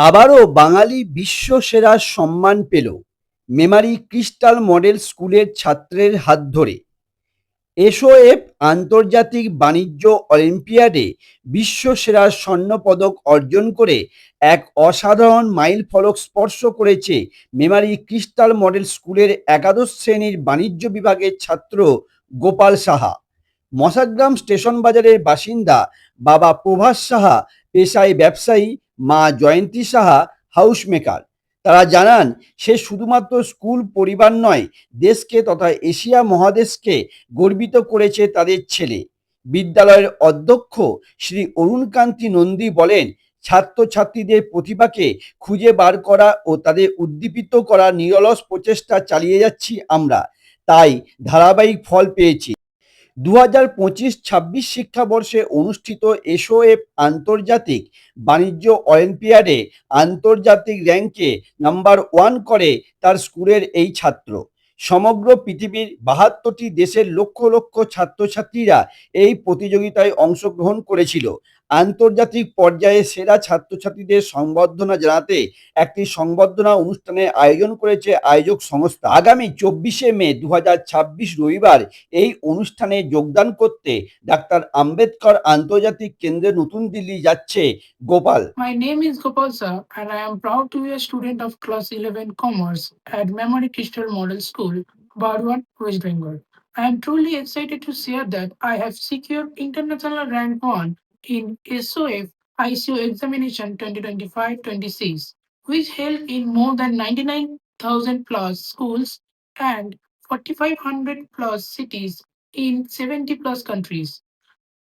আবারও বাঙালি বিশ্বসেরা সম্মান পেল মেমারি ক্রিস্টাল মডেল স্কুলের ছাত্রের হাত ধরে। এসওএফ আন্তর্জাতিক বাণিজ্য অলিম্পিয়াডে বিশ্বসেরা স্বর্ণপদক অর্জন করে এক অসাধারণ মাইলফলক স্পর্শ করেছে মেমারি ক্রিস্টাল মডেল স্কুলের একাদশ শ্রেণীর বাণিজ্য বিভাগের ছাত্র গোপাল সাহা। মশাগ্রাম স্টেশন বাজারের বাসিন্দা বাবা প্রভাস সাহা পেশায় ব্যবসায়ী, মা জয়ন্তী সাহা হাউস মেকার। তারা জানান, সে শুধুমাত্র স্কুল পরিবার নয়, দেশকে তথা এশিয়া মহাদেশকে গর্বিত করেছে তাদের ছেলে। বিদ্যালয়ের অধ্যক্ষ শ্রী অরুণকান্তি নন্দী বলেন, ছাত্রছাত্রীদের প্রতিভাকে খুঁজে বার করা ও তাদের উদ্দীপিত করার নিরলস প্রচেষ্টা চালিয়ে যাচ্ছি আমরা, তাই ধারাবাহিক ফল পেয়েছি। 2025-26 শিক্ষাবর্ষে অনুষ্ঠিত এসওএফ আন্তর্জাতিক বাণিজ্য অলিম্পিয়াডে আন্তর্জাতিক র্যাঙ্কে নাম্বার 1 করে তার স্কুলের এই ছাত্র। সমগ্র পৃথিবীর 72টি দেশের লক্ষ লক্ষ ছাত্রছাত্রীরা এই প্রতিযোগিতায় অংশগ্রহণ করেছিল। আন্তর্জাতিক পর্যায়ে সেরা ছাত্রছাত্রীদের সংবর্ধনা জানাতে একটি সংবর্ধনা অনুষ্ঠানের আয়োজন করেছে আয়োজক সংস্থা। আগামী 24শে মে 2026 রবিবার এই অনুষ্ঠানে যোগদান করতে ডাক্তার আম্বেদকর আন্তর্জাতিক কেন্দ্রে নতুন দিল্লি যাচ্ছে Gopal. My name is Gopal Sir, and I am proud to be a student of Class 11 Commerce at Memory Crystal Model School, Bardwan, West Bengal. I am truly excited to share that I have secured international rank 1 in SOF ICO examination 2025-26, which held in more than 99,000 plus schools and 4,500 plus cities in 70 plus countries.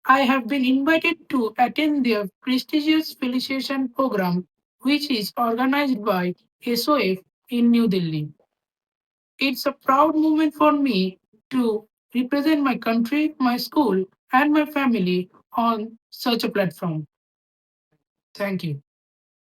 I have been invited to attend their prestigious felicitation program, which is organized by SOF in New Delhi. It's a proud moment for me to represent my country, my school, and my family on such a platform. Thank you.